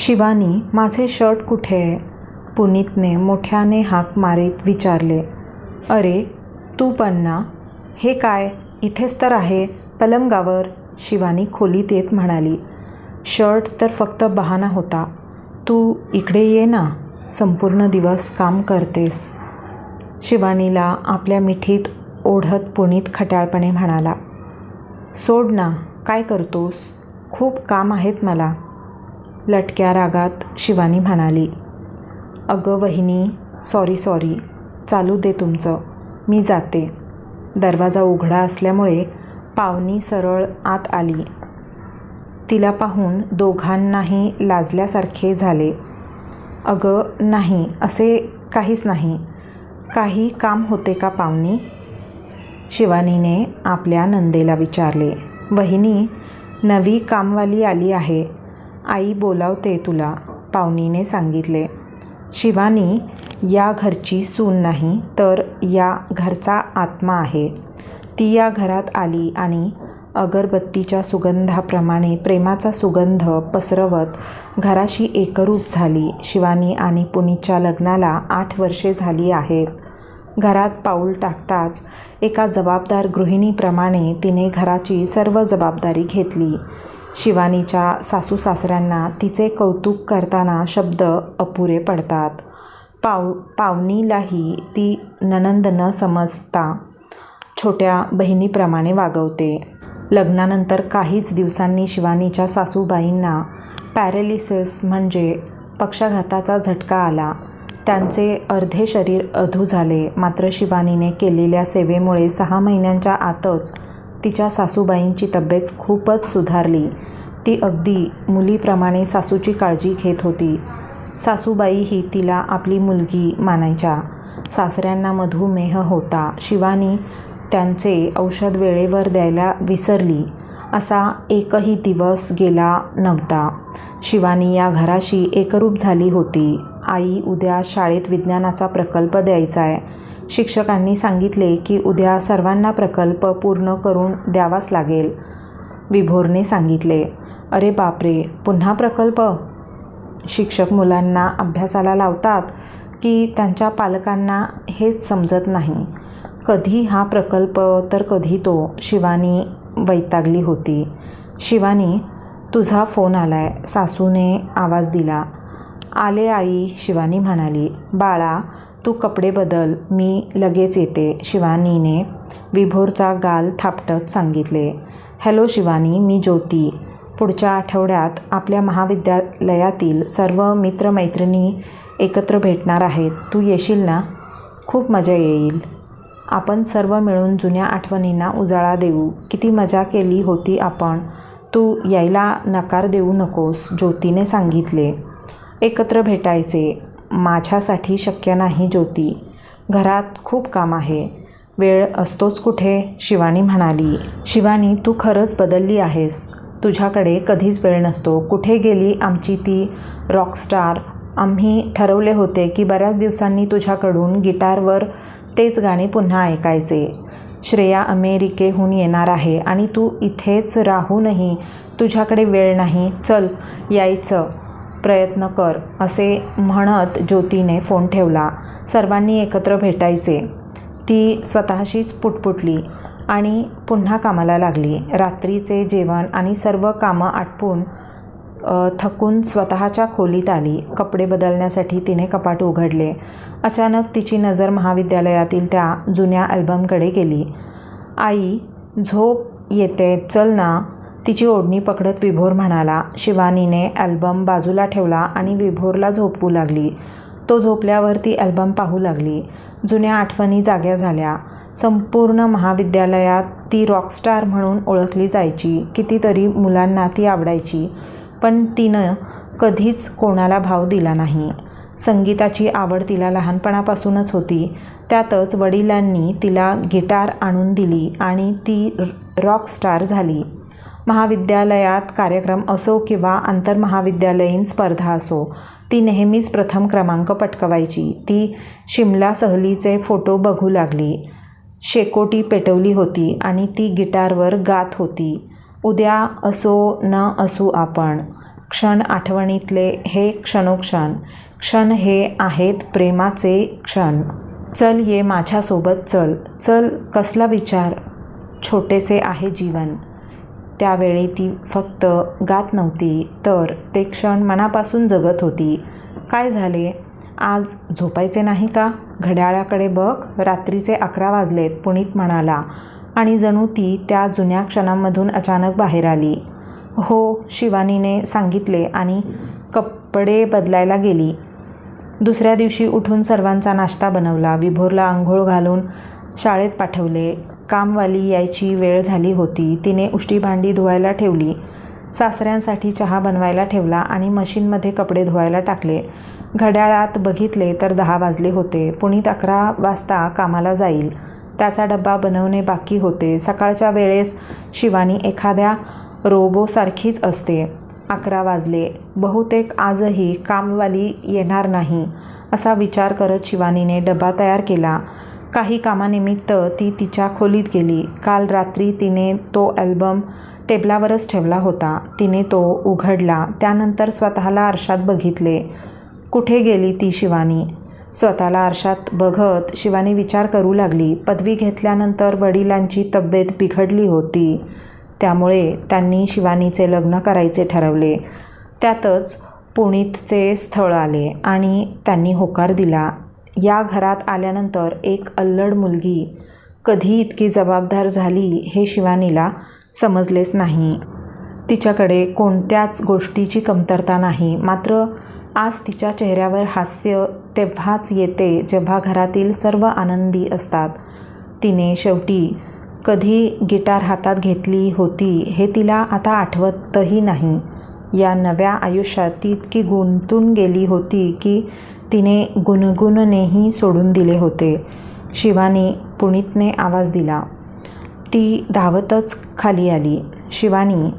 शिवानी, माझे शर्ट कुठे आहे? पुनीतने मोठ्याने हाक मारीत विचारले. अरे तू पण ना? हे काय, इथेच तर आहे, पलंगावर, शिवानी खोलीत येत म्हणाली. शर्ट तर फक्त बहाणा होता. तू इकडे ये ना, संपूर्ण दिवस काम करतेस. शिवानीला आपल्या मिठीत ओढत पुनीत खट्याळपणे म्हणाला. सोड ना, काय करतोस? खूप काम आहेत मला. लटक्या रागात शिवानी म्हणाली. अगं वहिनी, सॉरी, चालू दे तुमचं, मी जाते. दरवाजा उघडा असल्यामुळे पावनी सरळ आत आली. तिला पाहून दोघांनाही लाजल्यासारखे झाले. अगं नाही, असे काहीच नाही. काही काम होते का पावनी? शिवानीने आपल्या नंदेला विचारले. वहिनी, नवी कामवाली आली आहे, आई बोलावते तुला, पावनीने सांगितले. शिवानी या घरची सून नाही, तर या घरचा आत्मा आहे. ती या घरात आली आणि अगरबत्तीच्या सुगंधाप्रमाणे प्रेमाचा सुगंध पसरवत घराशी एकरूप झाली. शिवानी आणि पुनीतच्या लग्नाला 8 वर्षे झाली आहेत. घरात पाऊल टाकताच एका जबाबदार गृहिणीप्रमाणे तिने घराची सर्व जबाबदारी घेतली. शिवानीच्या सासूसासऱ्यांना तिचे कौतुक करताना शब्द अपुरे पडतात. पावनीलाही ती नणंद न समजता छोट्या बहिणीप्रमाणे वागवते. लग्नानंतर काहीच दिवसांनी शिवानीच्या सासूबाईंना पॅरालिसिस म्हणजे पक्षाघाताचा झटका आला. त्यांचे अर्धे शरीर अधू झाले. मात्र शिवानीने केलेल्या सेवेमुळे 6 महिन्यांच्या आतच तिच्या सासूबाईंची तब्येत खूपच सुधारली. ती अगदी मुलीप्रमाणे सासूची काळजी घेत होती. सासूबाईही तिला आपली मुलगी मानायच्या. सासऱ्यांना मधुमेह होता. शिवानी त्यांचे औषध वेळेवर द्यायला विसरली असा एकही दिवस गेला नव्हता. शिवानी या घराशी एकरूप झाली होती. आई, उद्या शाळेत विज्ञानाचा प्रकल्प द्यायचा आहे. शिक्षकांनी सांगितले की उद्या सर्वांना प्रकल्प पूर्ण करून द्यावाच लागेल. विभोरने सांगितले. अरे बापरे, पुन्हा प्रकल्प? शिक्षक मुलांना अभ्यासाला लावतात की त्यांच्या पालकांना हेच समजत नाही. कधी हा प्रकल्प तर कधी तो. शिवानी वैतागली होती. शिवानी, तुझा फोन आलाय, सासूने आवाज दिला. आले आई, शिवानी म्हणाली. बाळा, तू कपडे बदल, मी लगेच येते, शिवानीने विभोरचा गाल थापटत सांगितले. हॅलो शिवानी, मी ज्योती. पुढच्या आठवड्यात आपल्या महाविद्यालयातील सर्व मित्रमैत्रिणी एकत्र भेटणार आहेत. तू येशील ना? खूप मजा येईल. आपण सर्व मिळून जुन्या आठवणींना उजाळा देऊ. किती मजा केली होती आपण. तू यायला नकार देऊ नकोस, ज्योतीने सांगितले. एकत्र भेटायचे माझ्यासाठी शक्य नाही ज्योती. घरात खूप काम आहे. वेळ असतोच कुठे, शिवानी म्हणाली. शिवानी, तू खरंच बदलली आहेस. तुझ्याकडे कधीच वेळ नसतो. कुठे गेली आमची ती रॉकस्टार? आम्ही ठरवले होते की बऱ्याच दिवसांनी तुझ्याकडून गिटारवर तेच गाणे पुन्हा ऐकायचे. श्रेया अमेरिकेहून येणार आहे आणि तू इथेच राहूनही तुझ्याकडे वेळ नाही. चल, यायचं प्रयत्न कर, असे म्हणत ज्योतीने फोन ठेवला. सर्वांनी एकत्र भेटायचे, ती स्वतःशीच पुटपुटली आणि पुन्हा कामाला लागली. रात्रीचे जेवण आणि सर्व कामं आटपून थकून स्वतःच्या खोलीत आली. कपडे बदलण्यासाठी तिने कपाट उघडले. अचानक तिची नजर महाविद्यालयातील त्या जुन्या अल्बमकडे गेली. आई, झोप येते, चल ना, तिची ओढणी पकडत विभोर म्हणाला. शिवानीने अल्बम बाजूला ठेवला आणि विभोरला झोपवू लागली. तो झोपल्यावर ती अल्बम पाहू लागली. जुन्या आठवणी जाग्या झाल्या. संपूर्ण महाविद्यालयात ती रॉकस्टार म्हणून ओळखली जायची. कितीतरी मुलांना ती आवडायची, पण तिनं कधीच कोणाला भाव दिला नाही. संगीताची आवड तिला लहानपणापासूनच होती. त्यातच वडिलांनी तिला गिटार आणून दिली आणि ती रॉकस्टार झाली. महाविद्यालयात कार्यक्रम असो किंवा आंतरमहाविद्यालयीन स्पर्धा असो, ती नेहमीच प्रथम क्रमांक पटकवायची. ती शिमला सहलीचे फोटो बघू लागली. शेकोटी पेटवली होती आणि ती गिटारवर गात होती. उद्या असो न असू आपण, क्षण आठवणीतले हे क्षणोक्षण, क्षण हे आहेत प्रेमाचे क्षण. चल ये माझ्यासोबत चल, चल कसला विचार, छोटेसे आहे जीवन. त्यावेळी ती फक्त गात नव्हती, तर ते क्षण मनापासून जगत होती. काय झाले, आज झोपायचे नाही का? घड्याळाकडे बघ, रात्रीचे 11 वाजलेत, पुनीत म्हणाला आणि जणू ती त्या जुन्या क्षणांमधून अचानक बाहेर आली. हो, शिवानीने सांगितले आणि कपडे बदलायला गेली. दुसऱ्या दिवशी उठून सर्वांचा नाश्ता बनवला, विभोरला अंघोळ घालून शाळेत पाठवले. कामवाली यायची वेळ झाली होती. तिने उष्टी भांडी धुवायला ठेवली, सासऱ्यांसाठी चहा बनवायला ठेवला आणि मशीनमध्ये कपडे धुवायला टाकले. घड्याळात बघितले तर 10 वाजले होते. पुनीत 11 वाजता कामाला जाईल. त्याचा डब्बा बनवणे बाकी होते. सकाळच्या वेळेस शिवानी एखाद्या रोबोसारखीच असते. 11 वाजले, बहुतेक आजही कामवाली येणार नाही असा विचार करत शिवानीने डब्बा तयार केला. काही कामानिमित्त ती तिच्या खोलीत गेली. काल रात्री तिने तो अल्बम टेबलावरच ठेवला होता. तिने तो उघडला. त्यानंतर स्वतःला आरशात बघितले. कुठे गेली ती शिवानी? स्वतःला आरशात बघत शिवानी विचार करू लागली. पदवी घेतल्यानंतर वडिलांची तब्येत बिघडली होती. त्यामुळे त्यांनी शिवानीचे लग्न करायचे ठरवले. त्यातच पुनीतचे स्थळ आले आणि त्यांनी होकार दिला. या घरात आल्यानंतर एक अल्लड मुलगी कधी इतकी जबाबदार झाली हे शिवानीला समजलेच नाही. तिच्याकडे कोणत्याच गोष्टीची कमतरता नाही. मात्र आज तिच्या चेहऱ्यावर हास्य तेव्हाच येते जेव्हा घरातील सर्व आनंदी असतात. तिने शेवटी कधी गिटार हातात घेतली होती हे तिला आता आठवतही नाही. या नव्या आयुष्यात ती इतकी गुंतून गेली होती की तिने गुणगुणणेही सोडून दिले होते. शिवानी, पुनीतने आवाज दिला. ती धावतच खाली आली. शिवानी,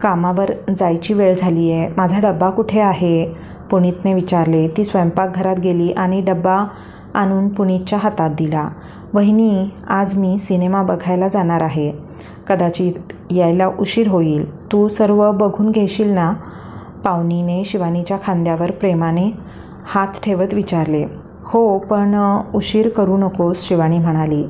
कामावर जायची वेळ झाली आहे, माझा डब्बा कुठे आहे? पुनीतने विचारले. ती स्वयंपाकघरात गेली आणि डब्बा आणून पुनीतच्या हातात दिला. वहिनी, आज मी सिनेमा बघायला जाणार आहे. कदाचित यायला उशीर होईल. तू सर्व बघून घेशील ना? पाहुणीने शिवानीच्या खांद्यावर प्रेमाने हात ठेवत विचारले. हो, पण उशीर करू नकोस, शिवानी म्हणाली.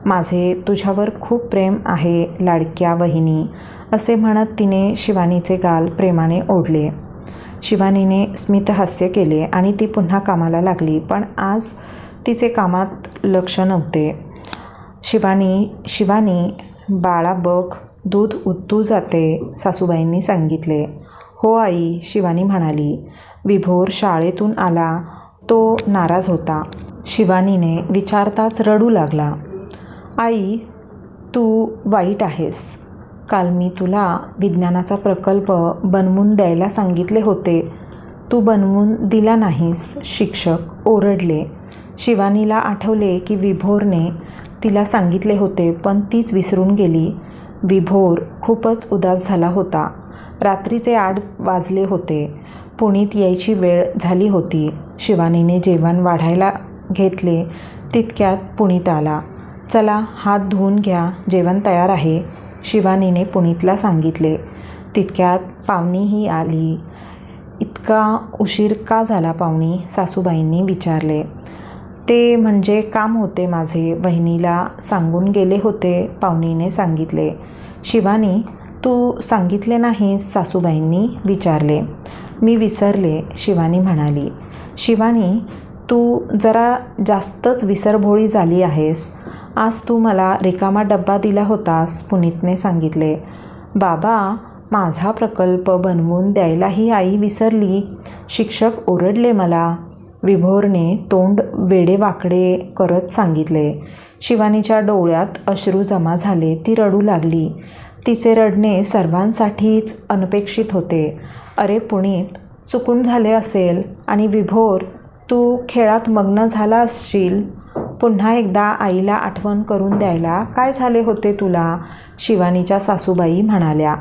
माझे तुझ्यावर खूप प्रेम आहे लाडक्या वहिनी, असे म्हणत तिने शिवानीचे गाल प्रेमाने ओढले. शिवानीने स्मितहास्य केले आणि ती पुन्हा कामाला लागली. पण आज तिचे कामात लक्ष नव्हते. शिवानी, बाळा बघ, दूध उतू जाते, सासूबाईंनी सांगितले. हो आई, शिवानी म्हणाली. विभोर शाळेतून आला. तो नाराज होता. शिवानीने विचारताच रडू लागला. आई, तू वाईट आहेस. काल मी तुला विज्ञानाचा प्रकल्प बनवून द्यायला सांगितले होते. तू बनवून दिला नाहीस. शिक्षक ओरडले. शिवानीला आठवले की विभोरने तिला सांगितले होते, पण तीच विसरून गेली. विभोर खूपच उदास झाला होता. रात्रीचे 8 वाजले होते. पुनीत यायची वेळ झाली होती. शिवानीने जेवण वाढायला घेतले. तितक्यात पुनीत आला. चला, हात धुवून घ्या, जेवण तयार आहे, शिवानीने पुनीतला सांगितले. तितक्यात पाहुणीही आली. इतका उशीर का झाला पाहुणी? सासूबाईंनी विचारले. ते म्हणजे काम होते माझे, वहिनीला सांगून गेले होते, पाहुणीने सांगितले. शिवानी, तू सांगितले नाहीस? सासूबाईंनी विचारले. मी विसरले, शिवानी म्हणाली. शिवानी, तू जरा जास्तच विसरभोळी झाली आहेस. आज तू मला रिकामा डब्बा दिला होतास, पुनीतने सांगितले. बाबा, माझा प्रकल्प बनवून द्यायलाही आई विसरली. शिक्षक ओरडले मला, विभोरने तोंड वेडेवाकडे करत सांगितले. शिवानीच्या डोळ्यात अश्रू जमा झाले. ती रडू लागली. तिचे रडणे सर्वांसाठीच अनपेक्षित होते. अरे पुनीत, चुकून झाले असेल. आणि विभोर, तू खेळात मग्न झाला असशील. पुन्हा एकदा आईला आठवण करून द्यायला काय झाले होते तुला? शिवानीच्या सासूबाई म्हणाल्या.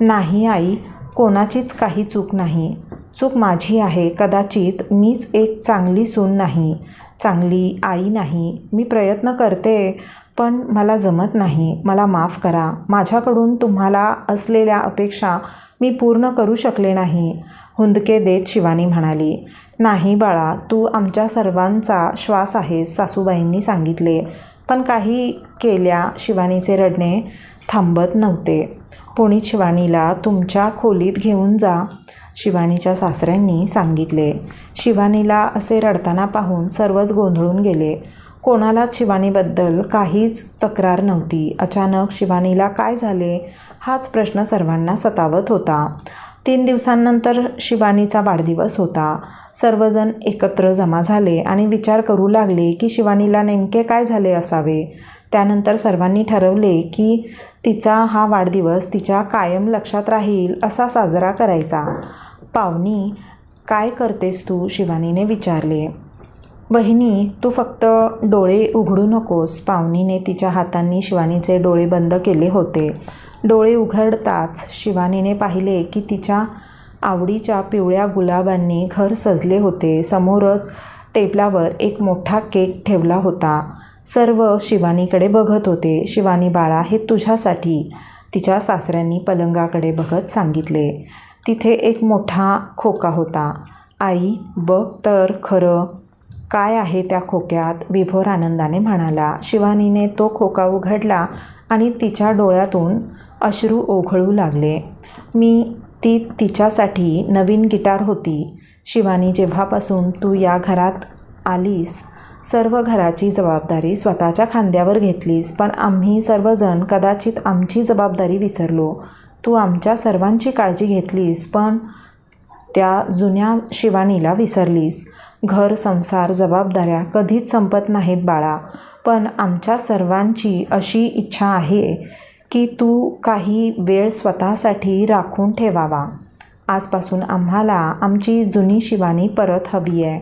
नाही आई, कोणाचीच काही चूक नाही. चूक माझी आहे. कदाचित मीच एक चांगली सून नाही, चांगली आई नाही. मी प्रयत्न करते, पण मला जमत नाही, मला माफ करा. माझ्याकडून तुम्हाला असलेल्या अपेक्षा मी पूर्ण करू शकले नाही, हुंदके देत शिवानी म्हणाली. नाही बाळा, तू आमच्या सर्वांचा श्वास आहेस, सासूबाईंनी सांगितले. पण काही केल्या शिवानीचे रडणे थांबत नव्हते. पुनीत शिवानीला तुमच्या खोलीत घेऊन जा, शिवानीच्या सासऱ्यांनी सांगितले. शिवानीला असे रडताना पाहून सर्वच गोंधळून गेले. कोणालाच शिवानीबद्दल काहीच तक्रार नव्हती. अचानक शिवानीला काय झाले हाच प्रश्न सर्वांना सतावत होता. 3 दिवसांनंतर शिवानीचा वाढदिवस होता. सर्वजण एकत्र जमा झाले आणि विचार करू लागले की शिवानीला नेमके काय झाले असावे. त्यानंतर सर्वांनी ठरवले की तिचा हा वाढदिवस तिच्या कायम लक्षात राहील असा साजरा करायचा. पावनी, काय करतेस तू, शिवानीने विचारले. वहिनी, तू फक्त डोळे उघडू नकोस. पावनीने तिच्या हातांनी शिवानीचे डोळे बंद केले होते. डोळे उघडताच शिवानीने पाहिले की तिच्या आवडीच्या पिवळ्या गुलाबांनी घर सजले होते. समोरच टेबलावर एक मोठा केक ठेवला होता. सर्व शिवानीकडे बघत होते. शिवानी बाळा, हे तुझ्यासाठी, तिच्या सासऱ्यांनी पलंगाकडे बघत सांगितले. तिथे एक मोठा खोका होता. आई, बघ तर खरं काय आहे त्या खोक्यात, विभोर आनंदाने म्हणाला. शिवानीने तो खोका उघडला आणि तिच्या डोळ्यातून अश्रू ओघळू लागले. ती तिच्यासाठी नवीन गिटार होती. शिवानी, जेव्हापासून तू या घरात आलीस, सर्व घराची जबाबदारी स्वतःच्या खांद्यावर घेतलीस. पण आम्ही सर्वजण कदाचित आमची जबाबदारी विसरलो. तू आमच्या सर्वांची काळजी घेतलीस, पण त्या जुन्या शिवानीला विसरलीस. घर, संसार, जबाबदाऱ्या कधीच संपत नाहीत बाळा. पण आमच्या सर्वांची अशी इच्छा आहे की तू काही वेळ स्वतःसाठी राखून ठेवावा. आजपासून आम्हाला आमची जुनी शिवानी परत हवी आहे,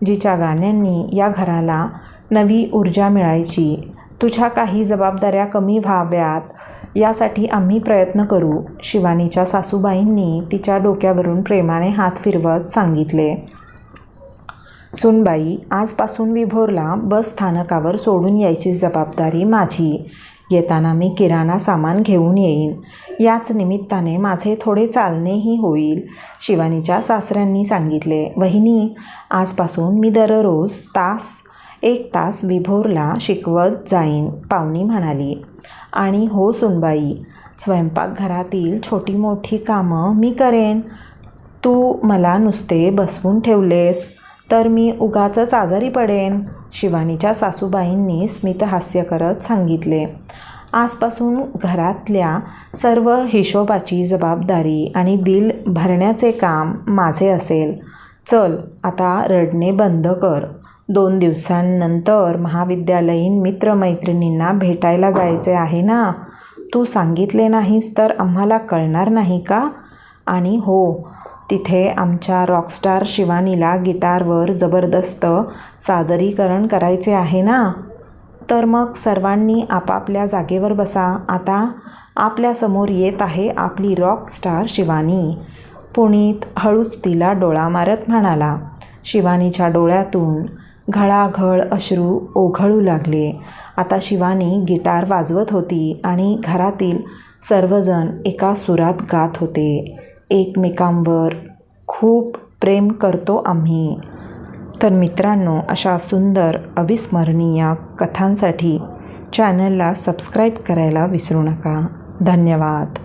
जिच्या गाण्यांनी या घराला नवी ऊर्जा मिळायची. तुझ्या काही जबाबदाऱ्या कमी व्हाव्यात यासाठी आम्ही प्रयत्न करू, शिवानीच्या सासूबाईंनी तिच्या डोक्यावरून प्रेमाने हात फिरवत सांगितले. सुनबाई, आजपासून विभोरला बस स्थानकावर सोडून यायची जबाबदारी माझी. येताना मी किराणा सामान घेऊन येईन. याच निमित्ताने माझे थोडे चालणेही होईल, शिवानीच्या सासऱ्यांनी सांगितले. वहिनी, आजपासून मी दररोज 1 तास विभोरला शिकवत जाईन, पावनी म्हणाली. आणि हो सुनबाई, स्वयंपाकघरातील छोटी मोठी कामं मी करेन. तू मला नुसते बसवून ठेवलेस तर मी उगाचच आजारी पडेन, शिवानीच्या सासूबाईंनी स्मितहास्य करत सांगितले. आजपासून घरातल्या सर्व हिशोबाची जबाबदारी आणि बिल भरण्याचे काम माझे असेल. चल, आता रडणे बंद कर. 2 दिवसांनंतर महाविद्यालयीन मित्रमैत्रिणींना भेटायला जायचे आहे ना. तू सांगितले नाहीस तर आम्हाला कळणार नाही का? आणि हो, तिथे आमच्या रॉकस्टार शिवानीला गिटारवर जबरदस्त सादरीकरण करायचे आहे ना. तर मग सर्वांनी आपापल्या जागेवर बसा. आता आपल्यासमोर येत आहे आपली रॉकस्टार शिवानी, पुनीत हळूच तिला डोळा मारत म्हणाला. शिवानीच्या डोळ्यातून घळाघळ अश्रू ओघळू लागले. आता शिवानी गिटार वाजवत होती आणि घरातील सर्वजण एका सुरात गात होते. एकमेकांवर खूप प्रेम करतो आम्ही. तर मित्रांनो, अशा सुंदर अविस्मरणीय कथांसाठी चॅनलला सबस्क्राईब करायला विसरू नका. धन्यवाद.